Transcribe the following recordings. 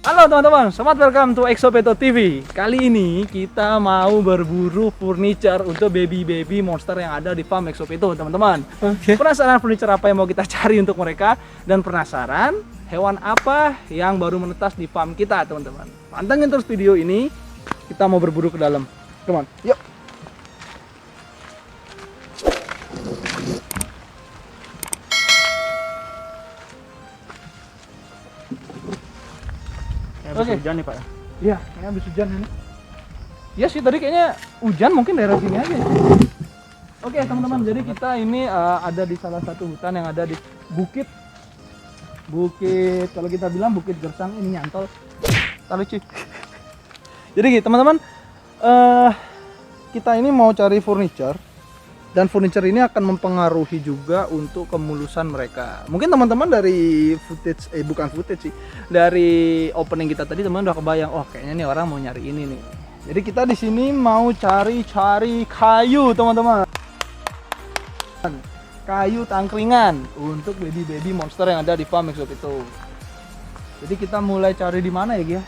Halo teman-teman, selamat welcome to Exopeto TV. Kali ini kita mau berburu furniture untuk baby monster yang ada di farm Exopeto, teman-teman. Penasaran furniture apa yang mau kita cari untuk mereka? Dan penasaran hewan apa yang baru menetas di farm kita, teman-teman? Pantengin terus video ini. Kita mau berburu ke dalam. Come on, yuk. Habis hujan nih Pak. Iya, kayaknya habis hujan ini. Iya sih, tadi kayaknya hujan mungkin daerah sini aja. Oke teman-teman, jadi kita ini ada di salah satu hutan yang ada di Bukit, kalau kita bilang Bukit Gersang, ini nyantol. Tak lucu. Jadi gitu teman-teman, kita ini mau cari furniture. Dan furniture ini akan mempengaruhi juga untuk kemulusan mereka. Mungkin teman-teman dari footage, bukan footage sih, dari opening kita tadi teman-teman udah kebayang, oh kayaknya nih orang mau nyari ini nih. Jadi kita di sini mau cari kayu teman-teman. Kayu tangkringan untuk baby monster yang ada di farm Exopeto. Jadi kita mulai cari di mana ya Gia?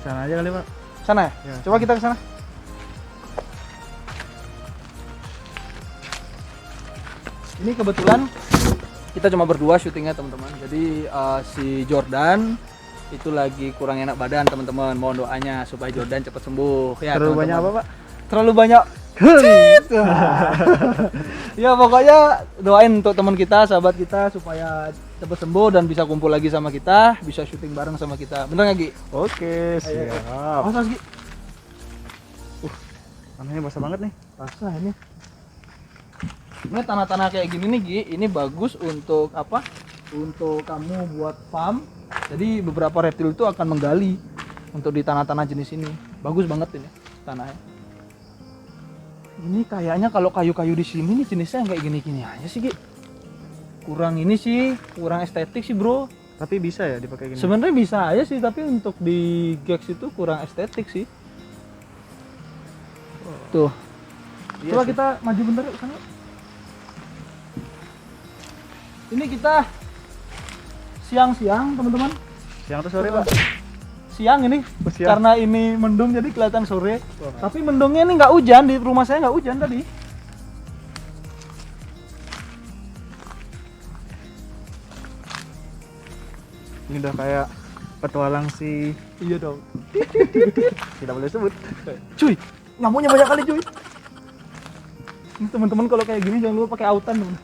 Sana aja kali Pak. Sana ya? Ya. Coba kita ke sana. Ini kebetulan kita cuma berdua syutingnya teman-teman. Jadi si Jordan itu lagi kurang enak badan teman-teman. Mohon doanya supaya Jordan cepat sembuh. Ya, Terlalu teman-teman. banyak apa Pak? Terlalu banyak. Ya pokoknya doain untuk teman kita, sahabat kita supaya cepat sembuh dan bisa kumpul lagi sama kita, bisa syuting bareng sama kita. Bener nggak Gi? Oke, Ayo. siap. Awas Gi. Tanahnya basah banget nih. Basah ini. Ini tanah-tanah kayak gini nih Gi, ini bagus untuk apa? Untuk kamu buat farm. Jadi beberapa reptil itu akan menggali untuk di tanah-tanah jenis ini. Bagus banget ini tanahnya. Ini kayaknya kalau kayu-kayu di sini nih jenisnya kayak gini-gini aja sih Gi. Kurang ini sih, kurang estetik sih bro. Tapi bisa ya dipakai gini. Sebenarnya bisa aja sih, tapi untuk di Gex itu kurang estetik sih. Tuh. Iya Coba sih. kita maju bentar yuk sana. Ini kita siang-siang teman-teman. Siang atau sore Pak? Siang ini, Oh, siang. karena ini mendung jadi kelihatan sore. Tapi mendungnya ini nggak hujan, di rumah saya nggak hujan tadi. Ini udah kayak petualang si Iya dong. tidak boleh sebut. Cuy, nyamuknya banyak kali cuy. Ini teman-teman kalau kayak gini jangan lupa pakai autan teman.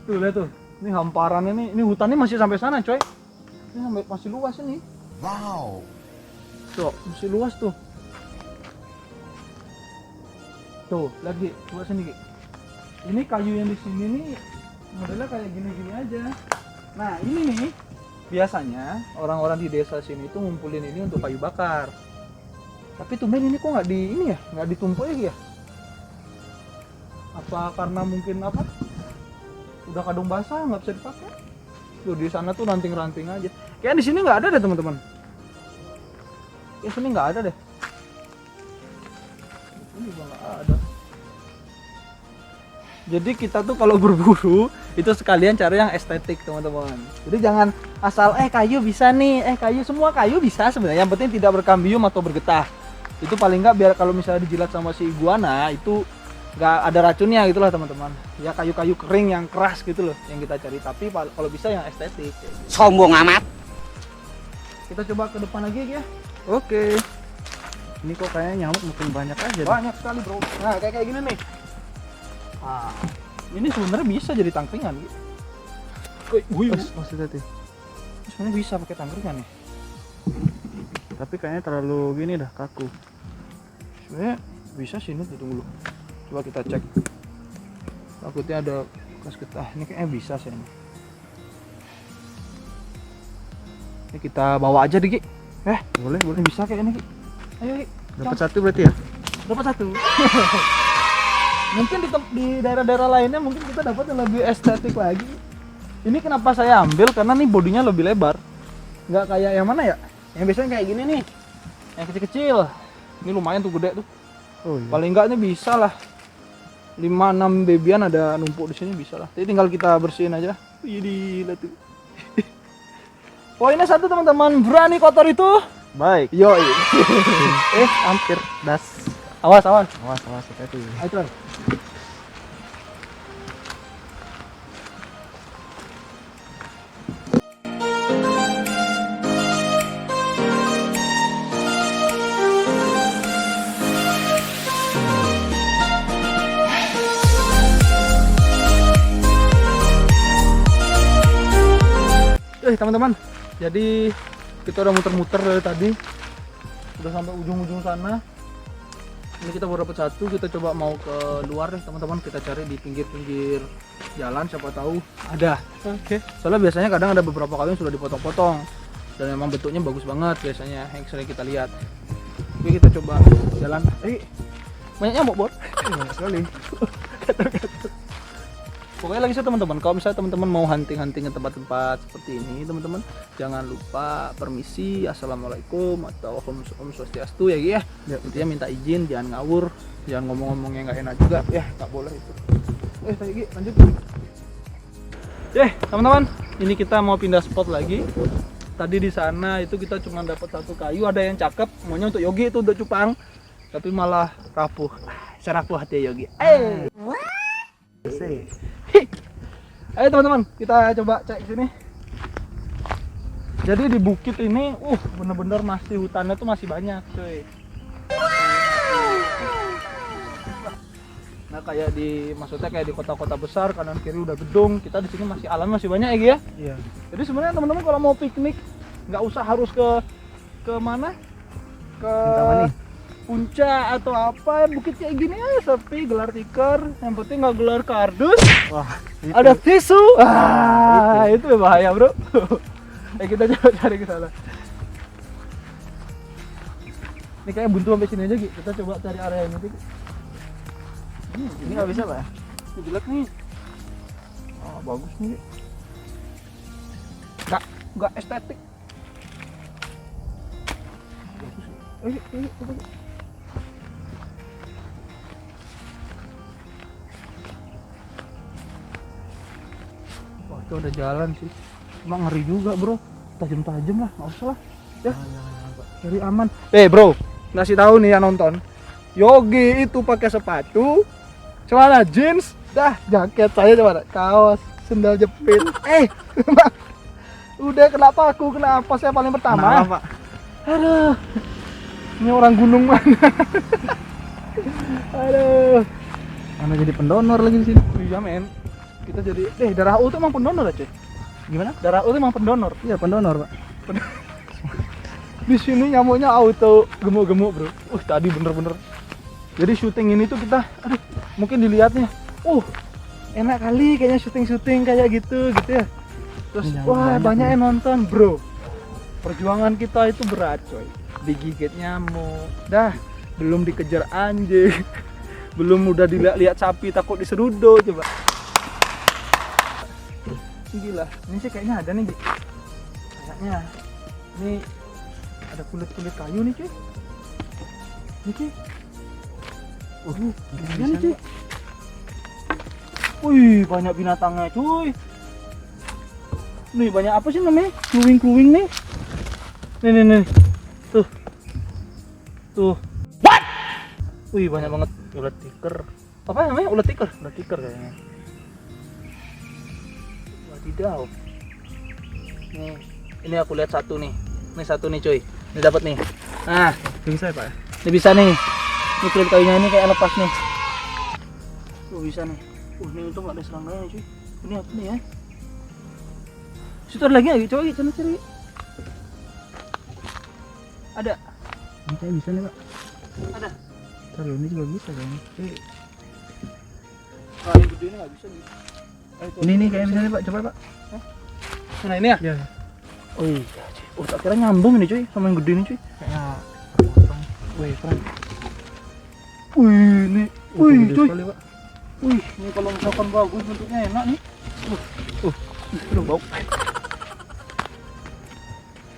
Tuh lihat tuh, ini hamparannya nih, ini hutannya masih sampai sana coy. Ini sampai masih luas ini. Wow. Tuh, masih luas tuh. Tuh, lagi, coba sini Ki. Ini kayu yang di sini nih modelnya kayak gini-gini aja. Nah, ini nih biasanya orang-orang di desa sini itu ngumpulin ini untuk kayu bakar. Tapi tumben ini kok nggak di ini ya, nggak ditumpuk ya? Apa karena mungkin apa? Udah kadung basah nggak bisa dipakai. Tuh di sana tuh ranting-ranting aja. Kayak di sini nggak ada deh teman-teman. Ya sini nggak ada deh. Ini juga nggak ada. Jadi kita tuh kalau berburu itu sekalian cari yang estetik teman-teman. Jadi jangan asal kayu bisa nih, kayu semua kayu bisa sebenarnya. Yang penting tidak berkambium atau bergetah. Itu paling nggak biar kalau misalnya dijilat sama si iguana itu nggak ada racunnya gitulah teman-teman. Ya kayu-kayu kering yang keras gitu loh yang kita cari. Tapi kalau bisa yang estetik. Sombong amat. Kita coba ke depan lagi ya. Oke. Ini kok kayaknya nyamuk makin banyak aja. nih. Banyak sekali bro. Nah kayak gini nih. Nah, ini sebenarnya bisa jadi tangkringan. Wih, Maksudnya tuh. sebenarnya bisa pakai tangkringan ya. Tapi kayaknya terlalu gini dah kaku. Sebenarnya bisa sih ini, tunggu dulu. Coba kita cek. Takutnya ada bekas getah. Ini kayaknya bisa sih ini. Ini kita bawa aja deh Ki. Boleh, boleh. Ini bisa kayak ini Ki. Ayo Ki. Dapat satu berarti ya? Dapat satu. Mungkin di daerah-daerah lainnya mungkin kita dapat yang lebih estetik lagi. Ini kenapa saya ambil karena nih bodinya lebih lebar. Nggak kayak yang mana ya? Yang biasanya kayak gini nih. Yang kecil-kecil. Ini lumayan tuh gede tuh. Oh iya. Paling enggak ini bisa lah 5-6 babyan ada numpuk di sini bisa lah. Jadi tinggal kita bersihin aja. Wih, lihat tuh. Poinnya 1 teman-teman, berani kotor itu. Baik. Yoi. Hampir das. Awas, awas. Awas, hati-hati. Ayo Tron. Teman-teman, jadi kita udah muter-muter dari tadi, udah sampai ujung-ujung sana. Ini kita baru dapat 1, kita coba mau ke luar deh teman-teman, kita cari di pinggir-pinggir jalan, siapa tahu ada. Oke. Soalnya biasanya kadang ada beberapa kali yang sudah dipotong-potong dan memang bentuknya bagus banget biasanya yang sering kita lihat. Oke, kita coba jalan. Banyak nyamuk bot. Banyak sekali. Pokoknya lagi teman-teman, kalau misalnya teman-teman mau hunting-hunting ke tempat-tempat seperti ini teman-teman, jangan lupa permisi, assalamualaikum atau om swastiastu ya Gi ya. Intinya minta izin, jangan ngawur, jangan ngomong-ngomong yang nggak enak juga ya, nggak boleh itu. Tanya Gi, lanjut. Teman-teman, ini kita mau pindah spot lagi. Tadi di sana itu kita cuma dapat 1 kayu, ada yang cakep, maunya untuk Yogi itu udah cupang, tapi malah rapuh. Serapuh hati Yogi. Ayo teman-teman, kita coba cek sini. Jadi di bukit ini, bener-bener masih hutannya tuh masih banyak, cuy. Nah kayak maksudnya kayak di kota-kota besar kanan kiri udah gedung, kita di sini masih alam masih banyak ya Gi ya. Iya. Jadi sebenarnya teman-teman kalau mau piknik nggak usah harus ke mana? Ke puncak atau apa, bukit kayak gini aja sepi, gelar tikar, yang penting nggak gelar kardus. Wah, itu. Ada tisu. Itu bahaya bro. Kita coba cari ke sana. Ini kayak buntu sampai sini aja Gi. Kita coba cari area ini Gi. Ini nggak bisa Pak ya? Ini jelek nih. Bagus nih. Nggak estetik. Bagus. Wah, itu ada jalan sih. Cuma ngeri juga bro. Tajam-tajam lah, nggak usah lah. Ya, cari aman. Bro, ngasih tahu nih yang nonton. Yogi itu pakai sepatu, celana jeans, jaket saya coba, kaos, sendal jepit. Udah kenapa aku? Kenapa saya paling pertama? Kenapa, Pak? Aduh, ini orang gunung mana? Aduh, Mana jadi pendonor lagi di sini? iya men. Kita jadi, darah U tuh emang pendonor aja. Gimana? Darah U tuh emang pendonor. Iya, pendonor Pak. Di sini nyamuknya auto gemuk-gemuk bro. Tadi bener-bener. Jadi syuting ini tuh kita, mungkin dilihatnya, enak kali kayaknya syuting kayak gitu ya. Terus banyak yang nonton bro. Perjuangan kita itu berat coy. Digigit nyamuk, belum dikejar anjing, belum udah dilihat sapi takut diseruduk coba. Gila, ini sih kayaknya ada nih Gi. Kayaknya ini ada kulit-kulit kayu nih cuy. Ini cuy. Ini nih cuy. Wih, banyak binatangnya cuy. Nih banyak apa sih namanya? Kluwing nih. Nih. Tuh. What? Wih, banyak banget ulat tikar. Apa namanya? Ulat tikar kayaknya. Wadidaw. Nih, ini aku lihat 1 nih. Ini 1 nih cuy. Ini dapat nih. Nah, Bisa ya Pak? ini bisa nih. Ini kulit kayunya ini kayak lepas nih. Bisa nih. Ini untung gak ada serangga cuy. Ini apa nih ya? Situ ada lagi nggak? Coba sana cari. Ada. Ini kayak bisa nih Pak. Ada. Kalau ini juga bisa kayaknya. Kalau yang gede ini nggak bisa nih. Ini kayak bisa nih Pak. Coba Pak. Nah ini ya? Iya. Tak kira nyambung ini cuy sama yang gede ini cuy. Kayaknya potong. Wih, keren. Wih, ini. Wih, Gede cuy. sekali, Pak. Wih, ini kalau misalkan bagus bentuknya enak nih. Belum bau.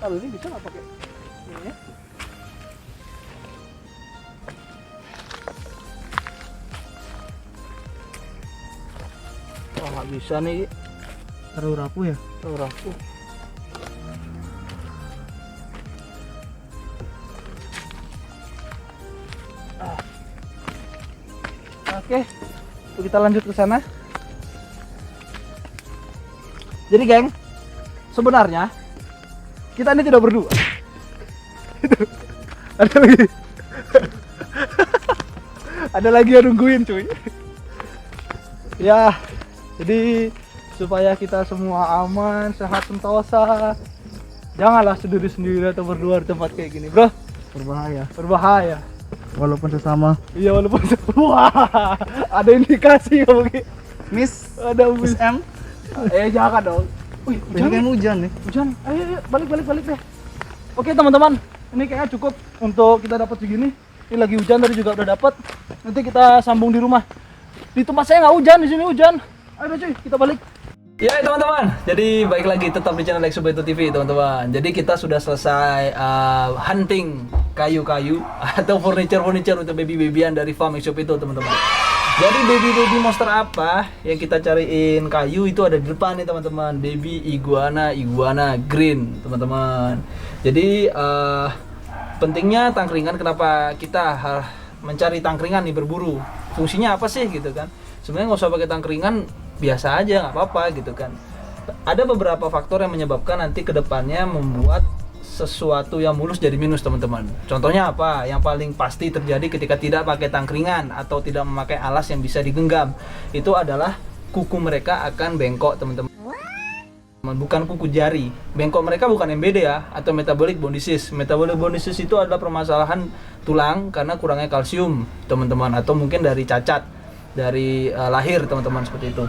Kalau ini bisa nggak pakai ini ya? Wah, nggak bisa nih. Terlalu rapuh ya? Terlalu rapuh. Oke, yuk kita lanjut ke sana. Jadi geng, sebenarnya kita ini tidak berdua. Ada lagi. Ada lagi yang nungguin cuy. Ya, jadi supaya kita semua aman, sehat, sentosa, janganlah sendiri-sendiri atau berdua di tempat kayak gini, bro. Berbahaya. Berbahaya. Walaupun sesama. Iya, walaupun wah, ada indikasi ya mungkin. Miss. Ada Miss M. jangan dong. Wih, Ini kan hujan nih. hujan. Ayo, balik deh. Oke teman-teman, ini kayaknya cukup untuk kita dapat segini. Ini lagi hujan, tadi juga udah dapat. Nanti kita sambung di rumah. Di tempat saya nggak hujan, di sini hujan. Ayo cuy, kita balik. Ya teman-teman, jadi baik lagi tetap di channel Exobeto TV teman-teman. Jadi kita sudah selesai hunting kayu-kayu atau furniture untuk baby-babyan dari farm Exobeto teman-teman. Jadi baby monster apa yang kita cariin kayu itu ada di depan nih teman-teman. Baby iguana green teman-teman. Jadi pentingnya tangkringan, kenapa kita mencari tangkringan nih berburu? Fungsinya apa sih gitu kan? Sebenarnya nggak usah pakai tangkringan, biasa aja nggak apa-apa gitu kan. Ada beberapa faktor yang menyebabkan nanti kedepannya membuat sesuatu yang mulus jadi minus teman-teman. Contohnya apa? Yang paling pasti terjadi ketika tidak pakai tangkringan atau tidak memakai alas yang bisa digenggam, itu adalah kuku mereka akan bengkok teman-teman. Bukan kuku jari. Bengkok mereka bukan MBD ya, atau metabolic bone disease. Metabolic bone disease itu adalah permasalahan tulang karena kurangnya kalsium teman-teman, atau mungkin dari cacat dari lahir teman-teman, seperti itu.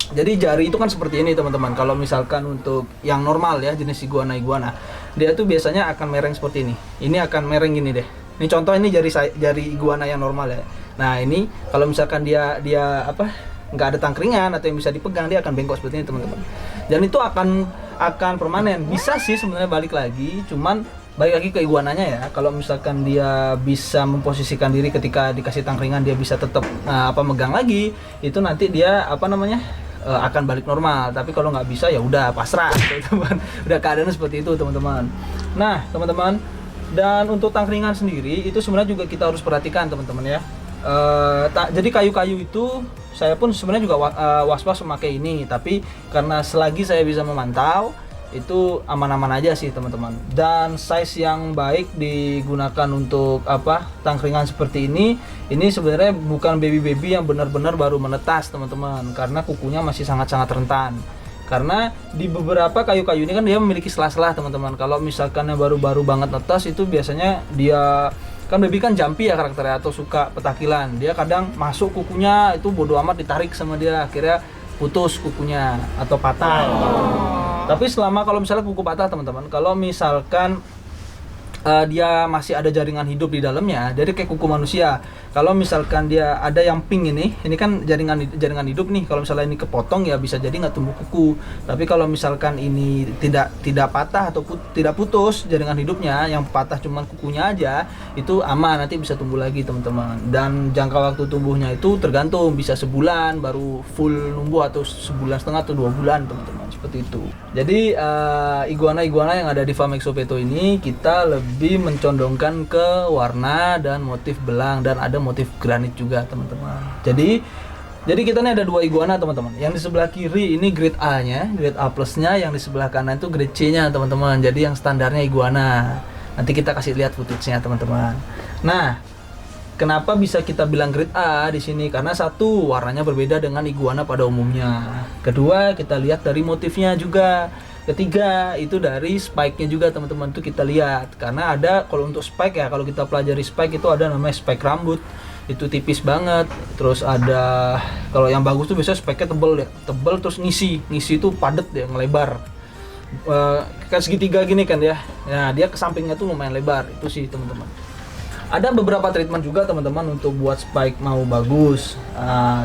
Jadi jari itu kan seperti ini teman-teman. Kalau misalkan untuk yang normal ya, jenis iguana, dia tuh biasanya akan mereng seperti ini. Ini akan mereng gini deh. Ini contoh, ini jari iguana yang normal ya. Nah ini kalau misalkan dia apa, nggak ada tangkringan atau yang bisa dipegang, dia akan bengkok seperti ini teman-teman. Dan itu akan permanen. Bisa sih sebenarnya balik lagi, cuman balik lagi ke iguananya ya. Kalau misalkan dia bisa memposisikan diri ketika dikasih tangkringan, dia bisa tetap megang lagi, itu nanti dia akan balik normal. Tapi kalau nggak bisa ya udah pasrah teman-teman. Udah keadaannya seperti itu teman-teman. Nah teman-teman, dan untuk tangkringan sendiri itu sebenarnya juga kita harus perhatikan teman-teman ya. Jadi kayu-kayu itu saya pun sebenarnya juga was-was memakai ini, tapi karena selagi saya bisa memantau itu aman-aman aja sih teman-teman. Dan size yang baik digunakan untuk tangkringan seperti ini sebenarnya bukan baby yang benar-benar baru menetas teman-teman, karena kukunya masih sangat-sangat rentan. Karena di beberapa kayu-kayu ini kan dia memiliki sela-sela teman-teman. Kalau misalkan yang baru-baru banget netas itu biasanya dia kan, baby kan jumpy ya karakternya, atau suka petakilan. Dia kadang masuk kukunya itu bodo amat, ditarik sama dia, akhirnya putus kukunya atau patah. Tapi selama kalau misalnya kuku patah teman-teman, kalau misalkan dia masih ada jaringan hidup di dalamnya, jadi kayak kuku manusia. Kalau misalkan dia ada yang pink ini kan jaringan hidup nih. Kalau misalnya ini kepotong ya bisa jadi nggak tumbuh kuku. Tapi kalau misalkan ini tidak patah atau tidak putus jaringan hidupnya, yang patah cuma kukunya aja, itu aman, nanti bisa tumbuh lagi teman-teman. Dan jangka waktu tumbuhnya itu tergantung, bisa sebulan baru full numbuh, atau sebulan setengah atau 2 bulan teman-teman, seperti itu. Jadi iguana-iguana yang ada di farm Exobeto ini kita lebih mencondongkan ke warna dan motif belang, dan ada motif granit juga teman-teman. Jadi kita ini ada 2 iguana teman-teman. Yang di sebelah kiri ini grade A-nya, grade A plus-nya, yang di sebelah kanan itu grade C-nya teman-teman. Jadi yang standarnya iguana. Nanti kita kasih lihat footage-nya teman-teman. Nah, kenapa bisa kita bilang grade A di sini? Karena satu, warnanya berbeda dengan iguana pada umumnya. Kedua, kita lihat dari motifnya juga. Ketiga, itu dari spike-nya juga teman-teman, tuh kita lihat. Karena ada, kalau untuk spike ya, kalau kita pelajari spike itu ada namanya spike rambut. Itu tipis banget. Terus ada, kalau yang bagus tuh biasanya spike-nya tebel ya. Tebel terus ngisi itu padat ya, ngelebar. Kayak segitiga gini kan ya. Nah, dia ke sampingnya tuh lumayan lebar. Itu sih teman-teman. Ada beberapa treatment juga teman-teman untuk buat spike mau bagus.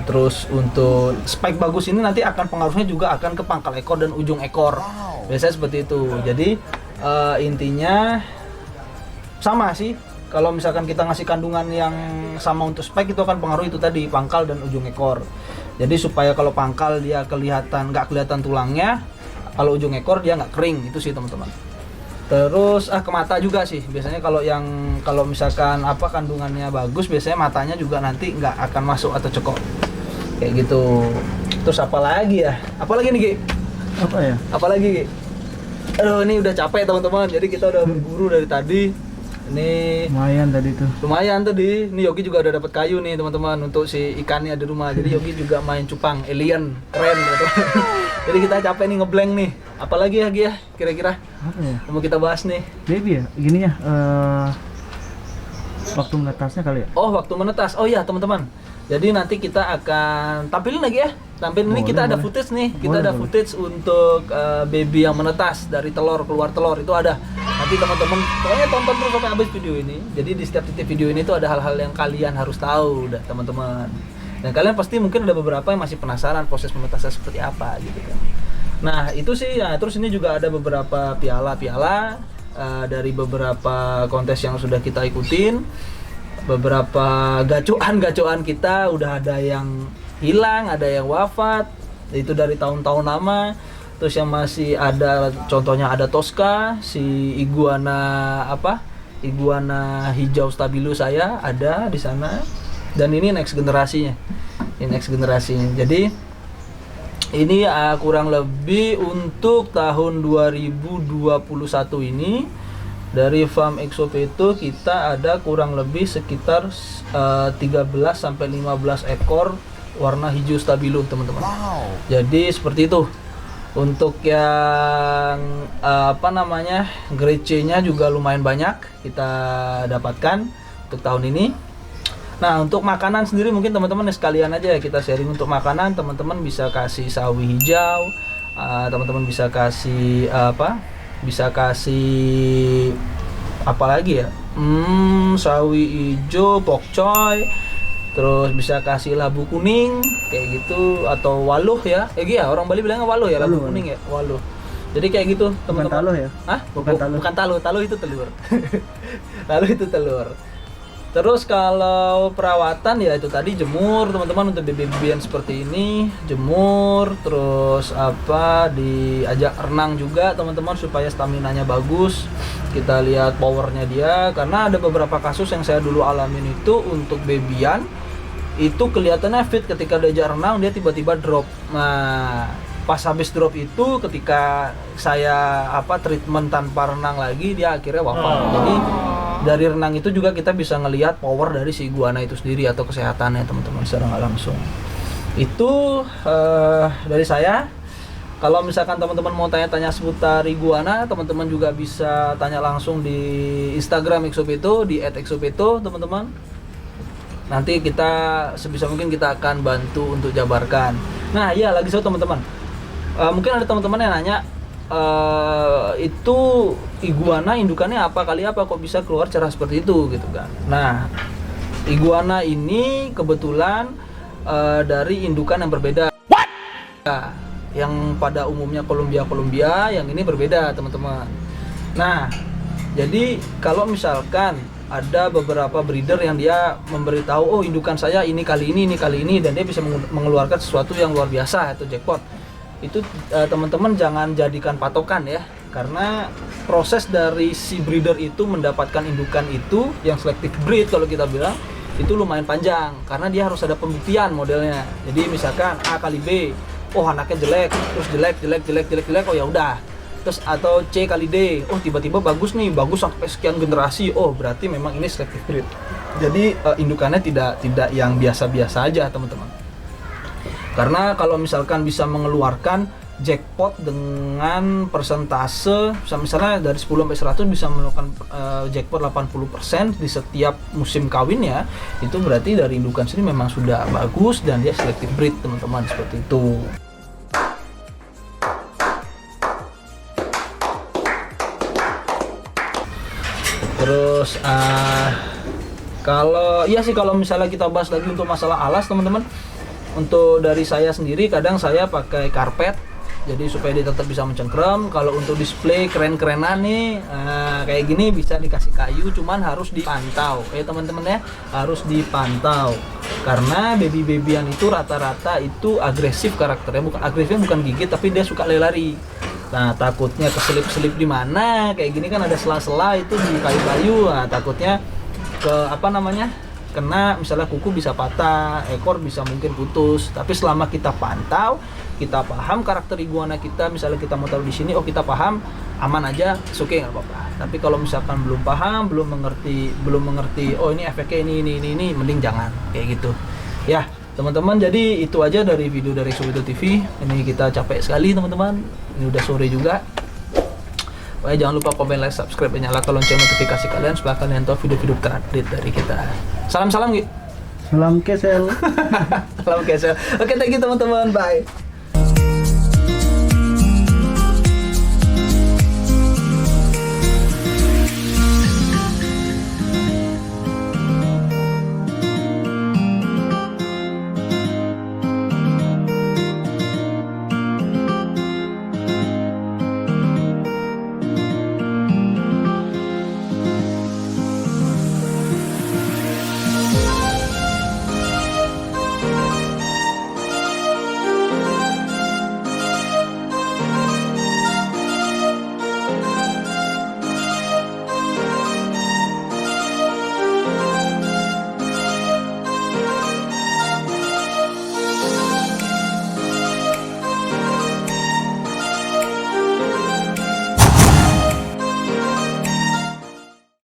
Terus untuk spike bagus ini nanti akan pengaruhnya juga akan ke pangkal ekor dan ujung ekor. Biasanya seperti itu. Jadi intinya sama sih. Kalau misalkan kita ngasih kandungan yang sama untuk spike, itu akan pengaruh itu tadi, pangkal dan ujung ekor. Jadi supaya kalau pangkal dia nggak kelihatan tulangnya, kalau ujung ekor dia nggak kering. Itu sih teman-teman. Terus ke mata juga sih. Biasanya kalau misalkan apa kandungannya bagus, biasanya matanya juga nanti nggak akan masuk atau cekok. Kayak gitu. Terus apa lagi ya? Apa lagi nih, Ki? Apa ya? Apa lagi, Ki? Aduh, ini udah capek teman-teman. Jadi kita udah berburu dari tadi. Ini Lumayan tadi tuh. lumayan tadi. Ini Yogi juga udah dapat kayu nih teman-teman untuk si ikannya di rumah. Jadi Yogi juga main cupang alien, keren gitu. Jadi kita capek nih ngeblank nih. Apalagi ya Gi ya kira-kira Apa ya? yang mau kita bahas nih? Baby ya? Gini ya. Waktu menetasnya kali ya? Oh, waktu menetas. Oh iya teman-teman. Jadi nanti kita akan tampilin lagi ya. Tampilin ini Boleh, kita ada boleh. footage nih. Kita Boleh, ada boleh. footage untuk baby yang menetas dari telur keluar telur itu ada. Nanti teman-teman pokoknya tonton terus sampai habis video ini. Jadi di setiap titik video ini tuh ada hal-hal yang kalian harus tahu udah teman-teman. Dan kalian pasti mungkin ada beberapa yang masih penasaran proses menetasnya seperti apa gitu kan. Nah, itu sih. Nah, terus ini juga ada beberapa piala-piala dari beberapa kontes yang sudah kita ikutin. Beberapa gacoan kita udah ada yang hilang, ada yang wafat. Itu dari tahun-tahun lama. Terus yang masih ada contohnya ada Tosca, si iguana iguana hijau stabilo saya ada di sana. Dan ini next generasinya. Ini next generasinya. Jadi ini kurang lebih untuk tahun 2021 ini dari farm Exopeto kita ada kurang lebih sekitar 13 sampai 15 ekor warna hijau stabilo teman-teman. Wow. Jadi seperti itu. Untuk yang grade C-nya juga lumayan banyak kita dapatkan untuk tahun ini. Nah, untuk makanan sendiri mungkin teman-teman sekalian aja kita sharing untuk makanan. Teman-teman bisa kasih sawi hijau, teman-teman bisa kasih Bisa kasih apa lagi ya? Sawi hijau, pokcoy. Terus bisa kasih labu kuning kayak gitu atau waluh ya. Orang Bali bilangnya waluh ya, labu Waluh, kuning ya, waluh. Jadi kayak gitu, teman-teman. Bukan taluh ya? Hah? Bukan taluh. Bukan taluh, taluh itu telur. Taluh itu telur. Terus kalau perawatan ya itu tadi jemur teman-teman untuk baby-babyan seperti ini, jemur, terus diajak renang juga teman-teman supaya staminanya bagus. Kita lihat powernya dia karena ada beberapa kasus yang saya dulu alamin itu untuk babyan itu kelihatannya fit ketika diajak renang dia tiba-tiba drop. Nah, pas habis drop itu ketika saya treatment tanpa renang lagi dia akhirnya wafat. Jadi dari renang itu juga kita bisa ngelihat power dari si iguana itu sendiri atau kesehatannya teman-teman secara nggak langsung. Itu dari saya. Kalau misalkan teman-teman mau tanya-tanya seputar iguana, teman-teman juga bisa tanya langsung di Instagram Exopeto di @exopeto teman-teman. Nanti kita sebisa mungkin kita akan bantu untuk jabarkan. Nah, iya lagi teman-teman. Mungkin ada teman-teman yang nanya itu iguana indukannya apa kok bisa keluar cara seperti itu gitu kan. Nah, iguana ini kebetulan dari indukan yang berbeda. Nah, yang pada umumnya Columbia, yang ini berbeda teman-teman. Nah, jadi kalau misalkan ada beberapa breeder yang dia memberitahu, oh indukan saya ini kali ini, dan dia bisa mengeluarkan sesuatu yang luar biasa atau jackpot. Itu teman-teman jangan jadikan patokan ya, karena proses dari si breeder itu mendapatkan indukan itu yang selective breed kalau kita bilang itu lumayan panjang karena dia harus ada pembuktian modelnya. Jadi misalkan A kali B, oh anaknya jelek, terus jelek, oh ya udah. Terus atau C kali D, oh tiba-tiba bagus sampai sekian generasi, oh berarti memang ini selective breed. Jadi indukannya tidak yang biasa-biasa aja teman-teman. Karena kalau misalkan bisa mengeluarkan jackpot dengan persentase, misalnya dari 10 sampai 100 bisa melakukan jackpot 80% di setiap musim kawin ya, itu berarti dari indukan sini memang sudah bagus dan dia selective breed teman-teman, seperti itu. Terus kalau misalnya kita bahas lagi untuk masalah alas teman-teman, untuk dari saya sendiri kadang saya pakai karpet jadi supaya dia tetap bisa mencengkram. Kalau untuk display keren-kerenan nih kayak gini bisa dikasih kayu, cuman harus dipantau ya teman-teman ya, harus dipantau karena baby-babyan itu rata-rata itu agresif karakternya, bukan agresifnya bukan gigit tapi dia suka lari-lari. Nah, takutnya keselip-selip di mana, kayak gini kan ada sela-sela itu di kayu-kayu. Nah, takutnya kena misalnya kuku bisa patah, ekor bisa mungkin putus. Tapi selama kita pantau, kita paham karakter iguana kita, misalnya kita mau taruh di sini, kita paham, aman aja, oke nggak apa-apa. Tapi kalau misalkan belum paham, belum mengerti, oh ini efeknya ini, mending jangan kayak gitu. Ya, teman-teman, jadi itu aja dari video dari Exopedo TV. Ini kita capek sekali teman-teman. Ini udah sore juga. Pokoknya jangan lupa komen, like, subscribe, dan nyalakan lonceng notifikasi kalian supaya kalian tahu video-video terupdate dari kita. Salam-salam, Gi. Salam kesel. Salam kesel. Oke, thank you teman-teman. Bye.